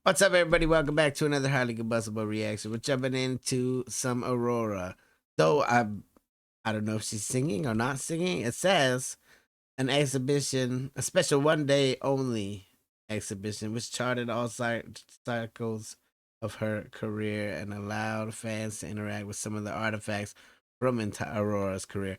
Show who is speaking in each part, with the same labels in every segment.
Speaker 1: What's up, everybody? Welcome back to another highly combustible reaction. We're jumping into some Aurora. Though I don't know if she's singing or not singing. It says an exhibition, a special one-day only exhibition, which charted all cycles of her career and allowed fans to interact with some of the artifacts from Aurora's career.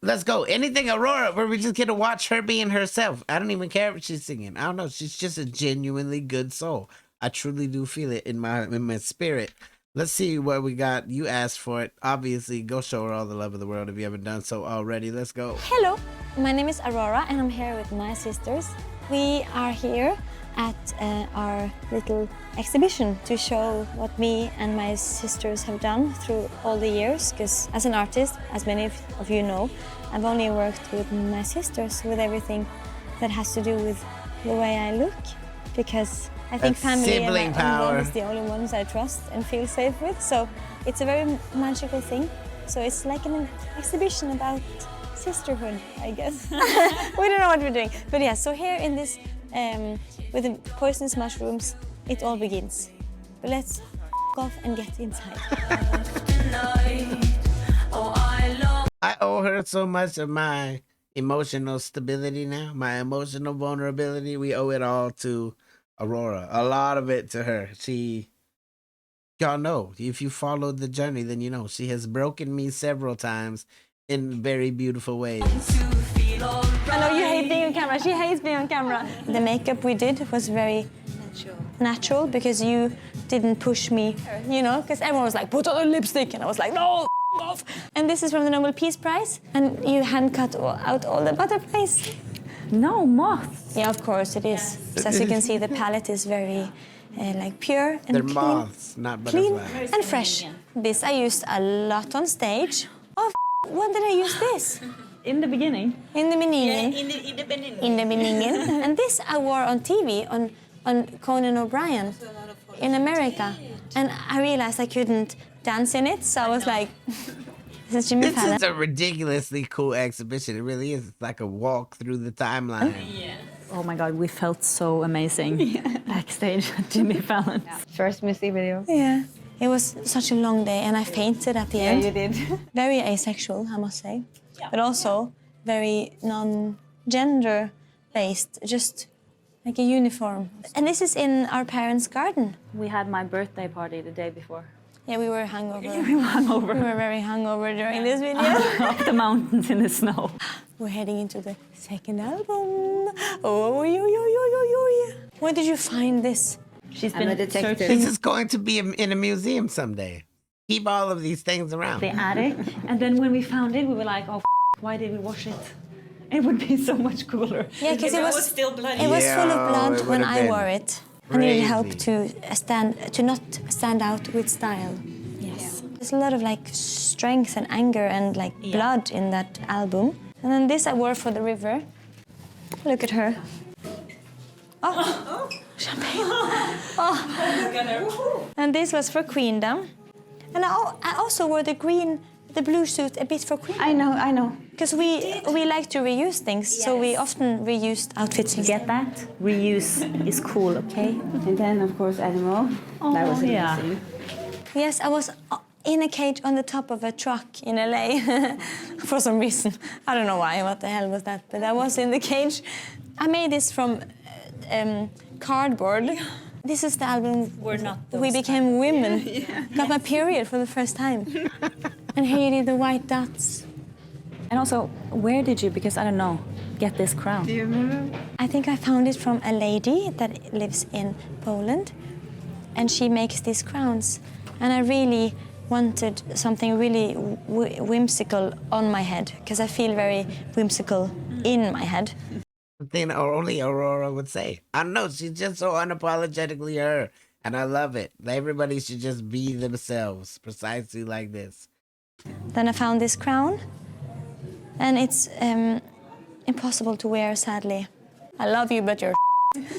Speaker 1: Let's go. Anything Aurora, where we just get to watch her being herself. I don't even care if she's singing. I don't know. She's just a genuinely good soul. I truly do feel it in my spirit. Let's see what we got. You asked for it. Obviously, go show her all the love of the world if you haven't done so already. Let's go.
Speaker 2: Hello, my name is Aurora and I'm here with my sisters. We are here at our little exhibition to show what me and my sisters have done through all the years, because as an artist, as many of you know, I've only worked with my sisters with everything that has to do with the way I look, because I think family and my own is the only ones I trust and feel safe with, so it's a very magical thing. So it's like an exhibition about sisterhood, I guess. We don't know what we're doing, but yeah, so here in this with the poisonous mushrooms, it all begins. But let's off and get inside.
Speaker 1: I owe her so much of my emotional stability now, my emotional vulnerability. We owe it all to Aurora. A lot of it to her. Y'all know, if you followed the journey, then you know she has broken me several times in very beautiful ways.
Speaker 2: I know you hate being on camera. She hates being on camera. The makeup we did was very natural because you didn't push me, you know, because everyone was like, put on a lipstick, and I was like, no, off. And this is from the Nobel Peace Prize, and you hand cut out all the butterflies.
Speaker 3: No, moths.
Speaker 2: Yeah, of course it is. So as you can see, the palette is very like pure and
Speaker 1: They're
Speaker 2: clean.
Speaker 1: Moths, not
Speaker 2: Clean
Speaker 1: butterflies.
Speaker 2: and fresh. This I used a lot on stage. Oh, when did I use this?
Speaker 3: In the beginning.
Speaker 2: In the beginning.
Speaker 3: Yeah, in the beginning.
Speaker 2: In the beginning. And this I wore on TV on Conan O'Brien in America. And I realized I couldn't dance in it, so I was like, this is Jimmy Fallon.
Speaker 1: This is a ridiculously cool exhibition. It really is. It's like a walk through the timeline.
Speaker 3: Yes. Oh my God, we felt so amazing backstage at Jimmy Fallon.
Speaker 4: First music video.
Speaker 2: Yeah. It was such a long day and I fainted at the end.
Speaker 4: Yeah, you did.
Speaker 2: Very asexual, I must say. Yeah. But also very non-gender based, just like a uniform. And this is in our parents' garden.
Speaker 3: We had my birthday party the day before.
Speaker 2: Yeah, we were hungover.
Speaker 3: We were hungover.
Speaker 2: We were very hungover during this video.
Speaker 3: Up the mountains in the snow.
Speaker 2: We're heading into the second album. Oh. Where did you find this?
Speaker 3: She's
Speaker 4: I'm a
Speaker 3: been
Speaker 4: detective.
Speaker 3: searching
Speaker 1: This is going to be in a museum someday. Keep all of these things around.
Speaker 3: the attic, and then when we found it, we were like, oh, why did we wash it? It would be so much cooler.
Speaker 2: Yeah, because it was
Speaker 3: still bloody.
Speaker 2: It was full
Speaker 1: Yeah,
Speaker 2: of blood
Speaker 1: it
Speaker 2: when
Speaker 1: would've
Speaker 2: I
Speaker 1: been
Speaker 2: wore it. I needed help
Speaker 1: crazy.
Speaker 2: to not stand out with style.
Speaker 3: Yes.
Speaker 2: There's a lot of like strength and anger and like blood in that album. And then this I wore for the river. Look at her. Oh, champagne. Oh. And this was for Queendom. And I also wore the blue suit a bit for Queendom.
Speaker 3: I know.
Speaker 2: Because we like to reuse things, so we often reused outfits.
Speaker 3: You get that? Reuse is cool, okay?
Speaker 4: And then, of course, Animal. That was amazing.
Speaker 2: Yes, I was in a cage on the top of a truck in LA for some reason. I don't know why, what the hell was that, but I was in the cage. I made this from cardboard. This is the album we became women. Got my period for the first time. And here you did the white dots.
Speaker 3: And also, where did you, because I don't know, get this crown?
Speaker 4: Do you remember?
Speaker 2: I think I found it from a lady that lives in Poland, and she makes these crowns. And I really wanted something really whimsical on my head, because I feel very whimsical in my head.
Speaker 1: Thing only Aurora would say. I don't know. She's just so unapologetically her, and I love it. Everybody should just be themselves, precisely like this.
Speaker 2: Then I found this crown, and it's impossible to wear, sadly. I love you, but you're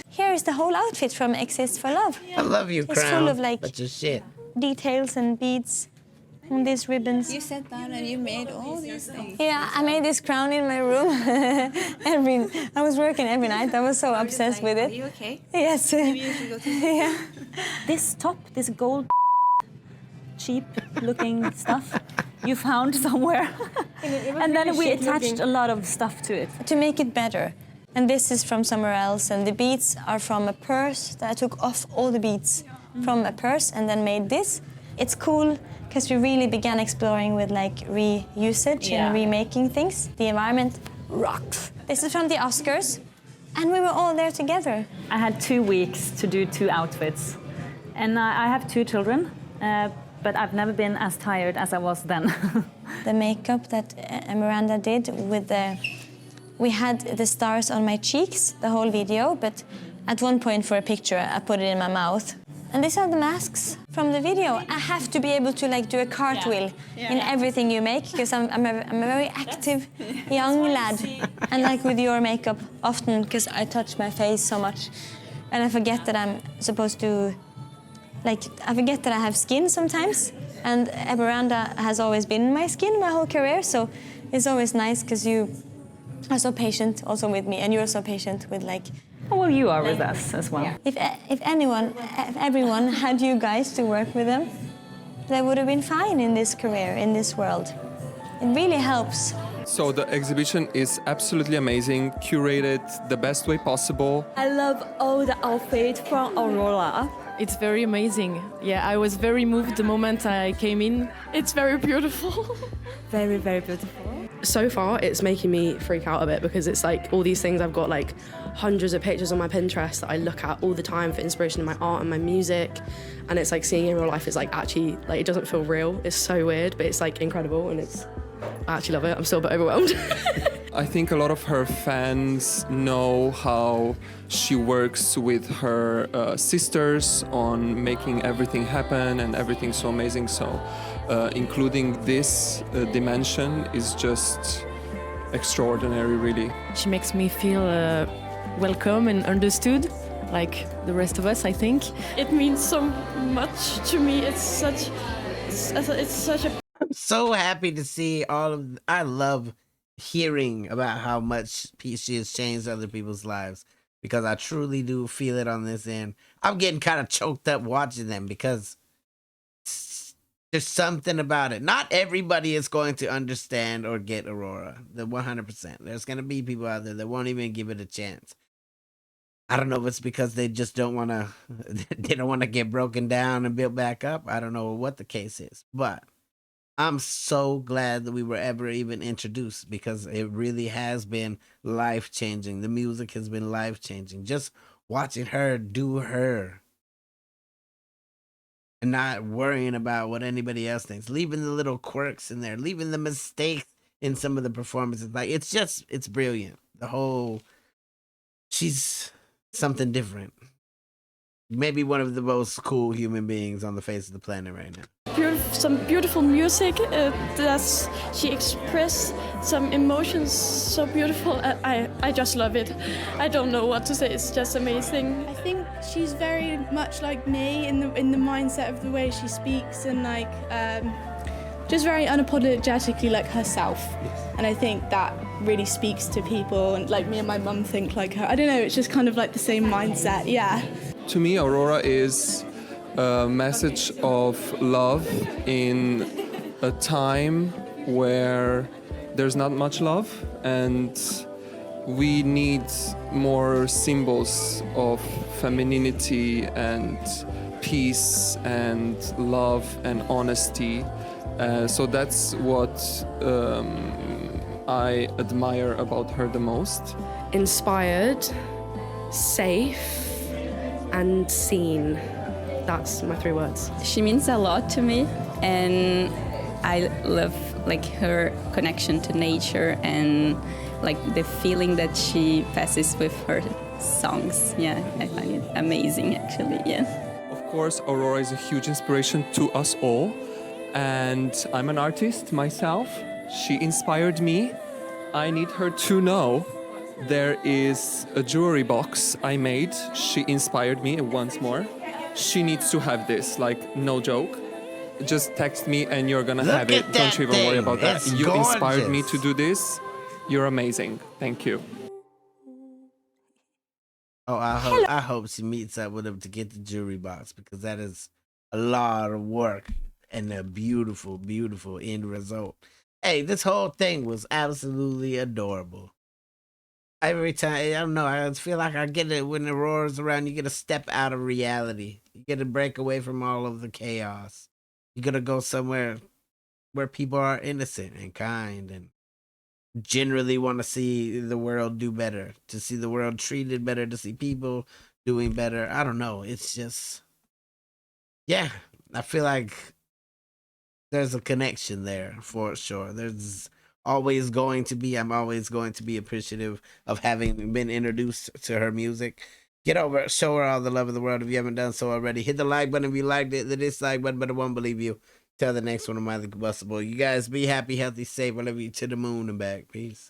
Speaker 2: Here is the whole outfit from Exist for Love.
Speaker 1: I love you,
Speaker 2: It's
Speaker 1: crown.
Speaker 2: full of like
Speaker 1: but your shit.
Speaker 2: details and beads. on these ribbons.
Speaker 5: You sat down and you made all these things.
Speaker 2: Yeah, I made this crown in my room. I was working every night. I was so obsessed with it.
Speaker 5: Are you okay?
Speaker 2: Yes.
Speaker 5: Maybe you should go to
Speaker 2: Yeah.
Speaker 3: This top, this gold cheap-looking stuff you found somewhere. And then we attached a lot of stuff to it.
Speaker 2: To make it better. And this is from somewhere else. And the beads are from a purse that I took off all the beads from a purse and then made this. It's cool because we really began exploring with like reusage and remaking things. The environment rocks. This is from the Oscars. And we were all there together.
Speaker 3: I had 2 weeks to do 2 outfits. And I have 2 children, but I've never been as tired as I was then.
Speaker 2: The makeup that Miranda did with the... We had the stars on my cheeks, the whole video, but at one point for a picture, I put it in my mouth. And these are the masks from the video. I have to be able to like do a cartwheel in everything you make, because I'm a very active young lad. And like with your makeup, often, because I touch my face so much, and I forget that I'm supposed to, like, I forget that I have skin sometimes. And Miranda has always been my skin my whole career, so it's always nice because you are so patient also with me, and you're so patient with like...
Speaker 3: Well, you are with us as well.
Speaker 2: If everyone had you guys to work with them, they would have been fine in this career, in this world. It really helps.
Speaker 6: So the exhibition is absolutely amazing, curated the best way possible.
Speaker 7: I love all the outfits from Aurora.
Speaker 8: It's very amazing. Yeah, I was very moved the moment I came in. It's very beautiful.
Speaker 7: Very, very beautiful.
Speaker 9: So far, it's making me freak out a bit because it's like all these things. I've got like hundreds of pictures on my Pinterest that I look at all the time for inspiration in my art and my music. And it's like seeing it in real life is like actually, like it doesn't feel real. It's so weird, but it's like incredible and I actually love it. I'm still a bit overwhelmed.
Speaker 6: I think a lot of her fans know how she works with her sisters on making everything happen and everything so amazing. So including this dimension is just extraordinary, really.
Speaker 8: She makes me feel welcome and understood, like the rest of us, I think. It means so much to me. It's such a...
Speaker 1: I'm so happy to see all of... I love hearing about how much she has changed other people's lives, because I truly do feel it on this end. I'm getting kind of choked up watching them because there's something about it. Not everybody is going to understand or get Aurora, the 100%. There's going to be people out there that won't even give it a chance. I don't know if it's because they just don't want to, they don't want to get broken down and built back up. I don't know what the case is, but I'm so glad that we were ever even introduced, because it really has been life-changing. The music has been life-changing. Just watching her do her and not worrying about what anybody else thinks, leaving the little quirks in there, leaving the mistakes in some of the performances. Like, it's brilliant. The whole, she's something different. Maybe one of the most cool human beings on the face of the planet right now.
Speaker 8: Some beautiful music that she expressed some emotions so beautiful. I just love it. I don't know what to say. It's just amazing.
Speaker 10: I think she's very much like me in the mindset of the way she speaks, and like just very unapologetically like herself. And I think that really speaks to people, and like me and my mum think like her. I don't know, it's just kind of like the same mindset. Yeah.
Speaker 6: To me, Aurora is a message of love in a time where there's not much love, and we need more symbols of femininity and peace and love and honesty. So that's what I admire about her the most.
Speaker 9: Inspired, safe, and seen. That's my 3 words.
Speaker 4: She means a lot to me, and I love like her connection to nature and like the feeling that she passes with her songs. Yeah, I find it amazing actually, yeah.
Speaker 6: Of course, Aurora is a huge inspiration to us all, and I'm an artist myself. She inspired me. I need her to know there is a jewelry box I made. She inspired me once more. She needs to have this, like, no joke. just text me and you're gonna
Speaker 1: Look
Speaker 6: have it.
Speaker 1: at
Speaker 6: Don't
Speaker 1: that
Speaker 6: you even worry
Speaker 1: thing.
Speaker 6: about that.
Speaker 1: It's
Speaker 6: You inspired me
Speaker 1: gorgeous.
Speaker 6: to do this. You're amazing. Thank you.
Speaker 1: Oh, I hope she meets up with him to get the jewelry box, because that is a lot of work and a beautiful, beautiful end result. Hey, this whole thing was absolutely adorable. Every time, I don't know, I feel like I get it when Aurora's around. You get to step out of reality. You get to break away from all of the chaos. You got to go somewhere where people are innocent and kind and generally want to see the world do better, to see the world treated better, to see people doing better. I don't know. It's just, yeah, I feel like there's a connection there for sure. There's always going to be, I'm always going to be appreciative of having been introduced to her music. Get over it, show her all the love of the world if you haven't done so already. Hit the like button if you liked it, the dislike button, but I won't believe you. Till the next one of my Combustible. You guys be happy, healthy, safe. I love you to the moon and back. Peace.